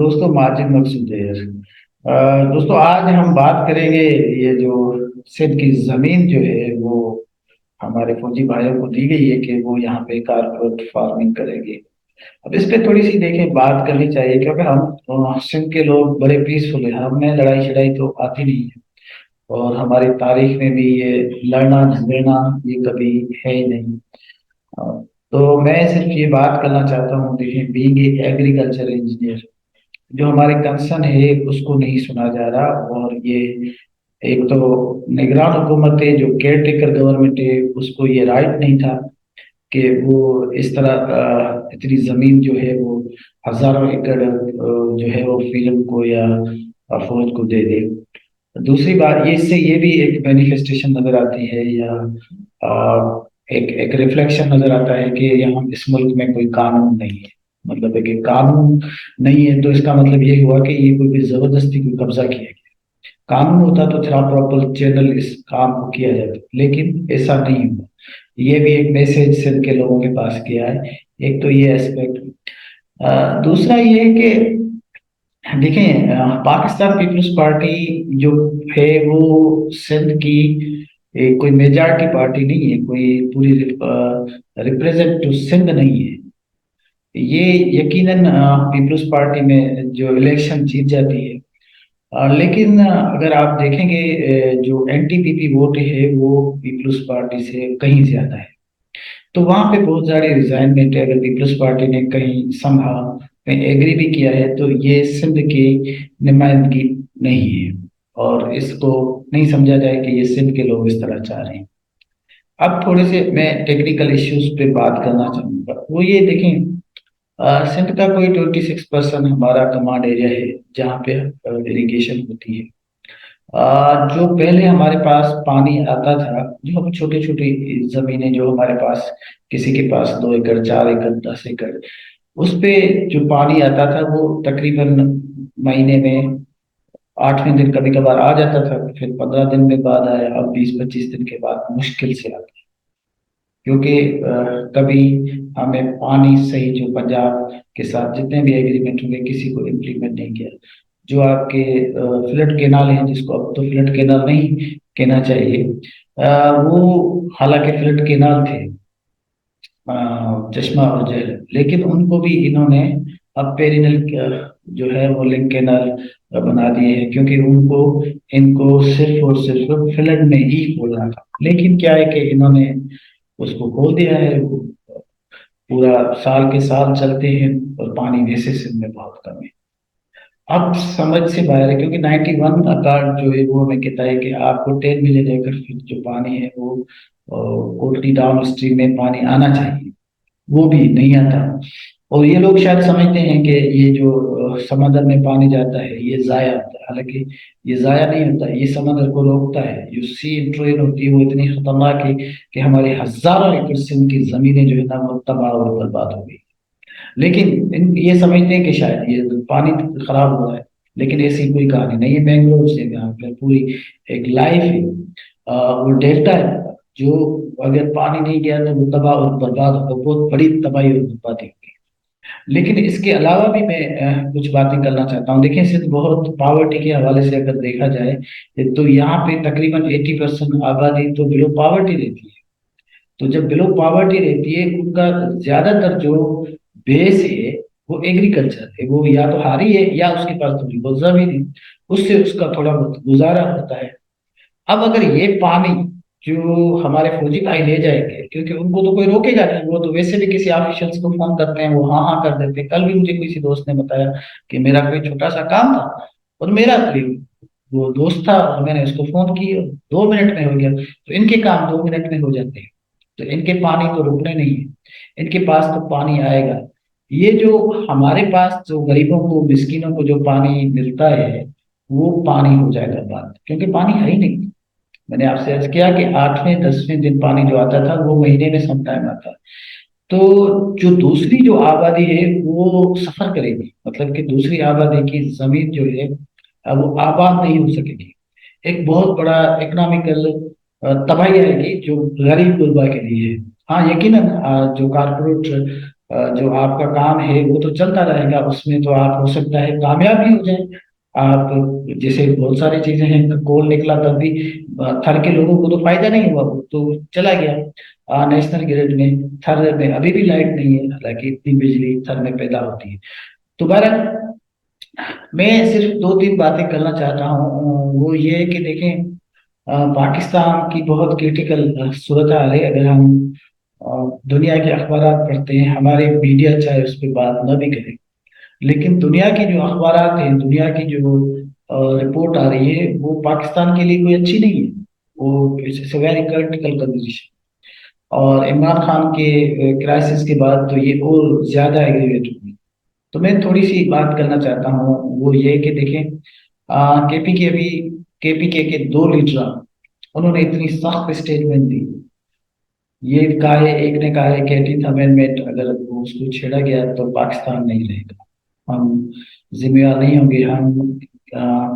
दोस्तों माजिद मकसूद है। दोस्तों आज हम बात करेंगे ये जो सिंध की जमीन जो है वो हमारे फौजी भाइयों को दी गई है कि वो यहाँ पे कारपेट फार्मिंग करेंगे। अब इस पे थोड़ी सी देखें बात करनी चाहिए क्योंकि हम सिंध के लोग बड़े पीसफुल हैं, हमें लड़ाई शड़ाई तो आती नहीं है। और हमारी तारीख में भी ये लड़ना झगड़ना ये कभी है ही नहीं। तो मैं सिर्फ ये बात करना चाहता हूँ, देखें बीइंग एग्रीकल्चर इंजीनियर जो हमारे कंसर्न है उसको नहीं सुना जा रहा। और ये एक तो निगरान हुकूमत है जो केयर टेकर गवर्नमेंट है, उसको ये राइट नहीं था कि वो इस तरह इतनी जमीन जो है वो हजारों एकड़ जो है वो फिल्म को या फौज को दे दे। दूसरी बात ये इससे ये भी एक मैनिफेस्टेशन नजर आती है या एक रिफ्लेक्शन नजर आता है कि यहाँ इस मुल्क में कोई कानून नहीं है। मतलब है कि कानून नहीं है तो इसका मतलब ये हुआ कि ये कोई भी जबरदस्ती कोई कब्जा किया गया। कानून होता तो थोड़ा प्रॉपर चैनल इस काम को किया जाता, लेकिन ऐसा नहीं हुआ। ये भी एक मैसेज सिंध के लोगों के पास गया है। एक तो ये एस्पेक्ट। दूसरा ये है कि देखें पाकिस्तान पीपल्स पार्टी जो है वो सिंध की कोई मेजॉरिटी पार्टी नहीं है, कोई पूरी रिप्रेजेंट टू सिंध नहीं है। ये यकीनन पीपल्स पार्टी में जो इलेक्शन जीत जाती है। लेकिन अगर आप देखेंगे जो एनटीपीपी वोट है वो पीपल्स पार्टी से कहीं ज्यादा है। तो वहां पे बहुत सारे रिजाइनमेंट है। अगर पीपल्स पार्टी ने कहीं समहा कहीं एग्री भी किया है तो ये सिंध की नुमाइंदगी नहीं है। और इसको नहीं समझा जाए कि ये सिंध के लोग इस तरह चाह रहे हैं। अब थोड़े से मैं टेक्निकल इश्यूज पे बात करना चाहूंगा। वो ये देखें, सिंध का कोई 26% हमारा कमांड एरिया है जहाँ पे इरिगेशन होती है। जो पहले हमारे पास पानी आता था, जो हम छोटी छोटी जमीनें जो हमारे पास, किसी के पास 2 एकड़ 4 एकड़ 10 एकड़, उस पे जो पानी आता था वो तकरीबन महीने में 8वें दिन कभी कभार आ जाता था, फिर 15 दिन में बाद आया, अब 20-25 दिन के बाद मुश्किल से आता है। क्योंकि कभी हमें पानी सही जो पंजाब के साथ जितने भी एग्रीमेंट हुए किसी को इम्प्लीमेंट नहीं किया। जो आपके फ्लड केनाल हैं, जिसको अब तो फ्लड केनाल नहीं कहना चाहिए, वो हालांकि फ्लड केनाल थे, चश्मा और झील, लेकिन उनको भी इन्होंने अब पेरिनल जो है वो लिंक कैनाल बना दिए हैं, क्योंकि उनको इनको सिर्फ और सिर्फ फ्लड में ही खोलना था। लेकिन क्या है कि इन्होंने उसको खोल दिया है। वो पूरा साल के साल चलते हैं और पानी वैसे सिंध में बहुत कम है। अब समझ से बाहर है, क्योंकि 91 अकार्ड जो है वो हमें कहता है कि आपको 10 मिलियन एकड़ फीट जो पानी है वो कोटली डाउन स्ट्रीम में पानी आना चाहिए, वो भी नहीं आता। और ये लोग शायद समझते हैं कि ये जो समंदर में पानी जाता है ये जाया होता है, हालांकि ये जाया नहीं होता, ये समंदर को रोकता है। जो सी इंट्रोइन होती है वो इतनी खतरनाक है कि हमारी हजारों एकड़ सिंध की जमीनें जो है ना वो तबाह और बर्बाद हो गई। लेकिन ये समझते हैं कि शायद ये पानी खराब हो रहा है, लेकिन ऐसी कोई कहानी नहीं है। मैंग्रोव से यहाँ पे पूरी एक लाइफ है, वो डेल्टा है जो अगर पानी नहीं गया तो वो तबाह और बर्बाद होगा, बहुत बड़ी तबाही और बर्बादी होगी। लेकिन इसके अलावा भी मैं कुछ बातें करना चाहता हूँ। देखिए सिर्फ बहुत पावर्टी के हवाले से अगर देखा जाए तो यहाँ पे तकरीबन 80% आबादी तो बिलो पावर्टी रहती है। तो जब बिलो पावर्टी रहती है उनका ज्यादातर जो बेस है वो एग्रीकल्चर है, वो या तो हारी है या उसके पास थोड़ी बहुत जमीन है, उससे उसका थोड़ा बहुत गुजारा होता है। अब अगर ये पानी जो हमारे फौजी भाई ले जाएंगे, क्योंकि उनको तो कोई रोकेगा नहीं, वो तो वैसे भी किसी ऑफिशियल्स को फोन करते हैं, वो हाँ हाँ कर देते हैं। कल भी मुझे किसी दोस्त ने बताया कि मेरा कोई छोटा सा काम था और मेरा कोई वो दोस्त था और मैंने उसको फोन किया, 2 मिनट में हो गया। तो इनके काम 2 मिनट में हो जाते हैं। तो इनके पानी तो रुकने नहीं है, इनके पास तो पानी आएगा। ये जो हमारे पास जो गरीबों को मिस्किनों को जो पानी मिलता है वो पानी हो जाएगा बंद, क्योंकि पानी है ही नहीं। मैंने आपसे अर्ज किया कि 8वें 10वें दिन पानी जो आता था वो महीने में सम टाइम आता। तो जो दूसरी जो आबादी है वो सफर करेगी, मतलब कि दूसरी आबादी की जमीन जो है वो आबाद नहीं हो सकेगी। एक बहुत बड़ा इकोनॉमिकल तबाही आएगी जो गरीब गुरबा के लिए है। हाँ यकीनन जो कारपोरेट जो आपका काम है वो तो चलता रहेगा, उसमें तो आप हो सकता है कामयाब भी हो जाए आप। जैसे बहुत सारी चीजें हैं, कोल निकला तब भी थर के लोगों को तो फायदा नहीं हुआ, वो तो चला गया नेशनल ग्रिड में। थर में अभी भी लाइट नहीं है, हालांकि इतनी बिजली थर में पैदा होती है। तो बहरहाल मैं सिर्फ दो तीन बातें करना चाहता हूँ, वो ये है कि देखें, पाकिस्तान की बहुत क्रिटिकल सूरत हाल है। अगर हम दुनिया के अखबार पढ़ते हैं, हमारे मीडिया चाहे उस पर बात न भी करे, लेकिन दुनिया की जो अखबार हैं, दुनिया की जो रिपोर्ट आ रही है, वो पाकिस्तान के लिए कोई अच्छी नहीं है। वो इट्स वेरी क्रिटिकल कंडीशन। और इमरान खान के क्राइसिस के बाद तो ये और ज्यादा एग्रीवेट हुई। तो मैं थोड़ी सी बात करना चाहता हूँ, वो ये कि देखें, केपीके भी केपीके के दो लीडर, उन्होंने इतनी सख्त स्टेटमेंट दी। ये कहा है, एक ने कहा है कि 18th अमेंडमेंट अगर वो उसको छेड़ा गया तो पाकिस्तान नहीं रहेगा, हम जिम्मेवार नहीं होंगे, हम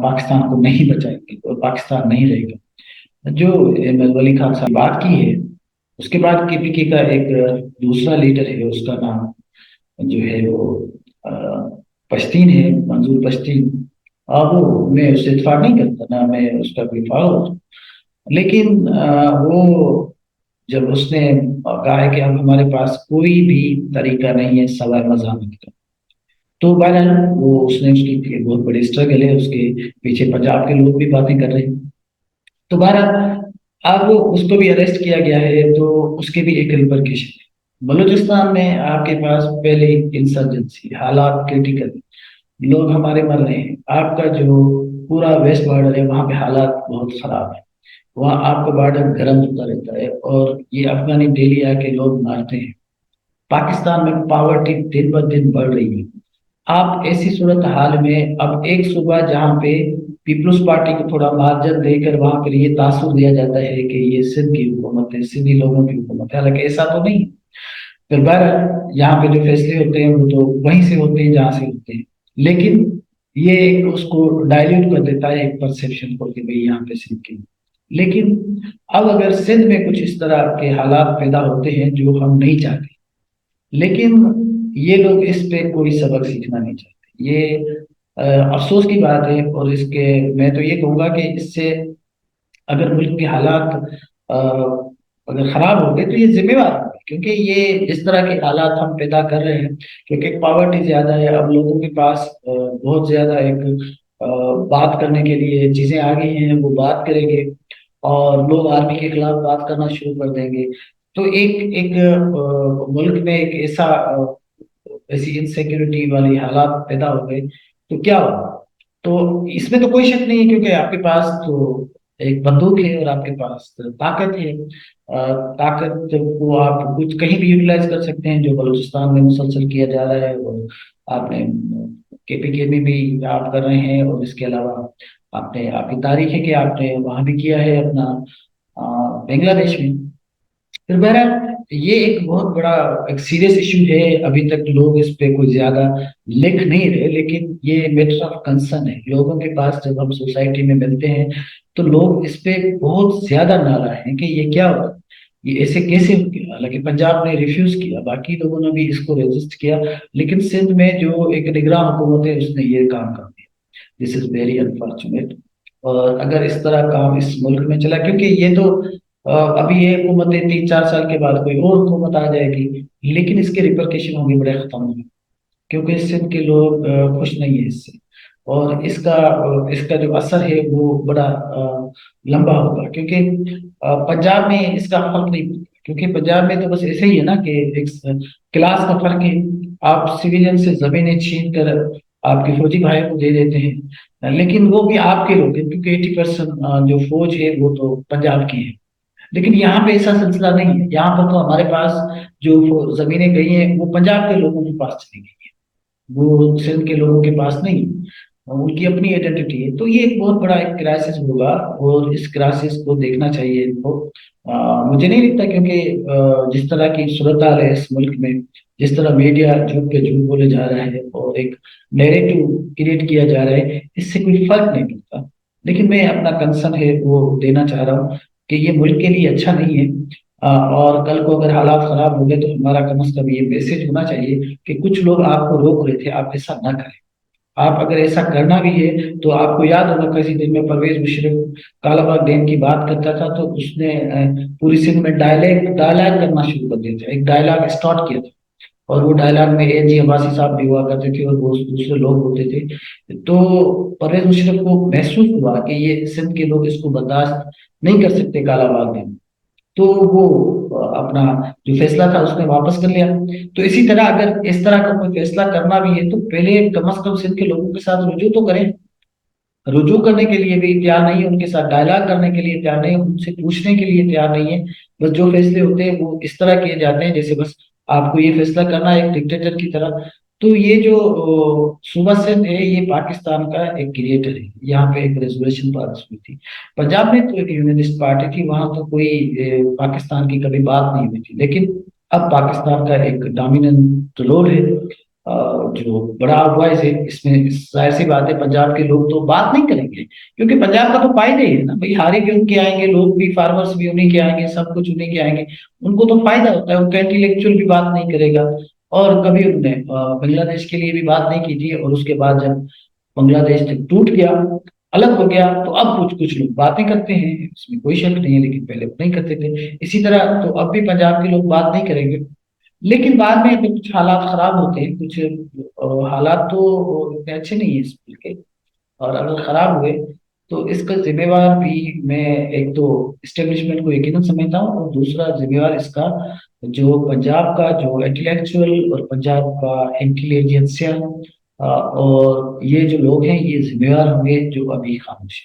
पाकिस्तान को नहीं बचाएंगे और पाकिस्तान नहीं रहेगा। जो महमूद अली खान साहब बात की है, उसके बाद केपीके का एक दूसरा लीडर है, उसका नाम जो है वो अ, पश्तीन है, मंजूर पश्तीन। अब वो मैं उससे इत्तेफाक नहीं करता, ना मैं उसका कोई फॉलो, लेकिन वो जब उसने कहा है कि अब हमारे पास कोई भी तरीका नहीं है सवाए मज़ामत का, तो बहरहाल वो उसने उसकी एक बहुत बड़ी स्ट्रगल है, उसके पीछे पंजाब के लोग भी बातें कर रहे हैं। तो बहरहाल अब उसको भी अरेस्ट किया गया है, तो उसके भी एक रिपरकेशन है। बलूचिस्तान में आपके पास पहले इंसर्जेंसी, हालात क्रिटिकल, लोग हमारे मर रहे हैं। आपका जो पूरा वेस्ट बॉर्डर है, वहाँ पे हालात बहुत खराब है। वहाँ आपका बॉर्डर गर्म होता रहता है और ये अफगानी डेली आके लोग मारते हैं। पाकिस्तान में पावर्टी दिन ब दिन बढ़ रही है। आप ऐसी सूरत हाल में अब एक सूबा जहाँ पे पीपल्स पार्टी को थोड़ा मार्जिन देकर वहां पर ये तासुर दिया जाता है कि ये सिंध की हुकूमत है, सिंधी लोगों की हुकूमत है, हालांकि ऐसा तो नहीं है। फिर बहरहाल यहाँ पे जो फैसले होते हैं वो तो वहीं से होते हैं जहाँ से होते हैं, लेकिन ये एक उसको डाइल्यूट कर देता है एक परसेप्शन को कि भाई यहाँ पे सिंध की। लेकिन अब अगर सिंध में कुछ इस तरह के हालात पैदा होते हैं जो हम नहीं चाहते, लेकिन ये लोग इस पे कोई सबक सीखना नहीं चाहते, ये अफसोस की बात है। और इसके मैं तो ये कहूंगा कि इससे अगर मुल्क के हालात अगर खराब हो गए तो ये जिम्मेवार होंगे, क्योंकि ये जिस तरह के हालात हम पैदा कर रहे हैं, क्योंकि पावर्टी ज्यादा है, अब लोगों के पास बहुत ज्यादा एक बात करने के लिए चीजें आ गई हैं, वो बात करेंगे और लोग आर्मी के खिलाफ बात करना शुरू कर देंगे। तो एक एक मुल्क में एक ऐसी इनसिक्योरिटी वाली हालात पैदा हो गए तो क्या होगा। तो इसमें तो कोई शक नहीं है, क्योंकि आपके पास तो एक बंदूक है और आपके पास ताकत है। ताकत को आप कुछ कहीं भी यूटिलाइज कर सकते हैं, जो बलूचिस्तान में मुसलसल किया जा रहा है, और आपने केपीके में भी आप कर रहे हैं, और इसके अलावा आपने आपकी तारीख है कि आपने वहां भी किया है अपना बांग्लादेश में। फिर बहरहाल ये एक बहुत बड़ा एक सीरियस इशू है। अभी तक लोग इस पे कोई ज्यादा लिख नहीं रहे, लेकिन ये मैटर ऑफ कंसर्न है लोगों के पास। जब हम सोसाइटी में मिलते हैं तो लोग इस पे बहुत ज्यादा नाराज हैं कि ये क्या हुआ, ये ऐसे कैसे हो गया। हालांकि पंजाब ने रिफ्यूज किया, बाकी लोगों ने भी इसको रेजिस्ट किया, लेकिन सिंध में जो एक निगरान हुकूमत है उसने ये काम कर दिया। This is very unfortunate. और अगर इस तरह काम इस मुल्क में चला, क्योंकि ये तो अभी ये हुकूमतें 3-4 साल के बाद कोई और हुकूमत आ जाएगी, लेकिन इसके रिपरकेशन होंगे बड़े खतरनाक, क्योंकि सिंध के लोग खुश नहीं है इससे। और इसका जो असर है वो बड़ा लंबा होगा, क्योंकि पंजाब में इसका फर्क नहीं पड़ता, क्योंकि पंजाब में तो बस ऐसे ही है ना कि एक क्लास का फर्क है। आप सिविलियन से जमीनें छीन कर आपके फौजी भाइयों को दे देते हैं, लेकिन वो भी आपके लोग हैं, क्योंकि 80% जो फौज है वो तो पंजाब की है। लेकिन यहाँ पे ऐसा सिलसिला नहीं है, यहाँ पर तो हमारे पास जो जमीनें गई हैं वो पंजाब के लोगों के पास चली गई, वो सिंध के लोगों के पास नहीं, उनकी अपनी आइडेंटिटी है। तो ये एक बहुत बड़ा एक क्राइसिस होगा, और इस क्राइसिस को देखना चाहिए इनको। मुझे नहीं लगता, क्योंकि जिस तरह की सूरत हाल है इस मुल्क में, जिस तरह मीडिया झूठ पे झूठ बोले जा रहा है और एक नैरेटिव क्रिएट किया जा रहा है, इससे कोई फर्क नहीं पड़ता। लेकिन मैं अपना कंसर्न है वो देना चाह रहा हूँ कि ये मुल्क के लिए अच्छा नहीं है। اور کل کو اگر حالات خراب ہو گئے تو ہمارا کم از کم یہ میسج ہونا چاہیے کہ کچھ لوگ آپ کو روک رہے تھے، آپ ایسا نہ کریں۔ آپ اگر ایسا کرنا بھی ہے تو آپ کو یاد ہوگا کسی دن میں پرویز مشرف کالا باغ ڈیم کی بات کرتا تھا تو اس نے پوری سندھ میں ڈائلاگ کرنا شروع کر دیا تھا، ایک ڈائلاگ اسٹارٹ کیا تھا، اور وہ ڈائلاگ میں اے جی عباسی صاحب بھی ہوا کرتے تھے اور وہ دوسرے لوگ ہوتے تھے۔ تو پرویز مشرف کو محسوس ہوا کہ یہ سندھ کے لوگ اس کو برداشت نہیں کر سکتے کالا باغ ڈیم، تو وہ اپنا جو فیصلہ تھا اس نے واپس کر لیا۔ تو اسی طرح اگر اس طرح کا کوئی فیصلہ کرنا بھی ہے تو پہلے کم از کم سندھ کے لوگوں کے ساتھ رجوع تو کریں، رجوع کرنے کے لیے بھی تیار نہیں ہے، ان کے ساتھ ڈائلاگ کرنے کے لیے تیار نہیں ہے، ان سے پوچھنے کے لیے تیار نہیں ہے۔ بس جو فیصلے ہوتے ہیں وہ اس طرح کیے جاتے ہیں جیسے بس آپ کو یہ فیصلہ کرنا ہے ایک ڈکٹیٹر کی طرح۔ تو یہ جو صوبہ سندھ ہے یہ پاکستان کا ایک کریٹر ہے، یہاں پہ ایک ریزولوشن پاس ہوئی تھی۔ پنجاب میں تو ایک یونینسٹ پارٹی تھی، وہاں تو کوئی پاکستان کی کبھی بات نہیں ہوئی تھی، لیکن اب پاکستان کا ایک ڈومیننٹ رول ہے، جو بڑا وائس ہے اس میں، ظاہر سی بات ہے پنجاب کے لوگ تو بات نہیں کریں گے، کیونکہ پنجاب کا تو فائدہ ہی ہے نا بھائی، ہارے بھی ان کے آئیں گے، لوگ بھی، فارمرس بھی انہیں کے آئیں گے، سب کچھ انہیں کے آئیں گے، ان کو تو فائدہ ہوتا ہے، ان کا انٹلیکچوئل بھی بات نہیں کرے گا۔ اور کبھی انہوں نے بنگلہ دیش کے لیے بھی بات نہیں کی تھی، اور اس کے بعد جب بنگلہ دیش جب ٹوٹ گیا، الگ ہو گیا، تو اب کچھ کچھ لوگ باتیں کرتے ہیں، اس میں کوئی شک نہیں ہے، لیکن پہلے وہ نہیں کرتے تھے۔ اسی طرح تو اب بھی پنجاب کے لوگ بات نہیں کریں گے، لیکن بعد میں اگر کچھ حالات خراب ہوتے ہیں، کچھ حالات تو اتنے اچھے نہیں ہیں اس ملک کے، اور اگر خراب ہوئے تو اس کا ذمہ دار بھی میں ایک تو اسٹیبلشمنٹ کو یقیناً سمجھتا ہوں، اور دوسرا ذمہ دار اس کا جو پنجاب کا جو انٹلیکچوئل اور پنجاب کا انٹیلیجنسیا اور یہ جو لوگ ہیں یہ ذمہ دار ہوں گے جو ابھی خاموش ہیں۔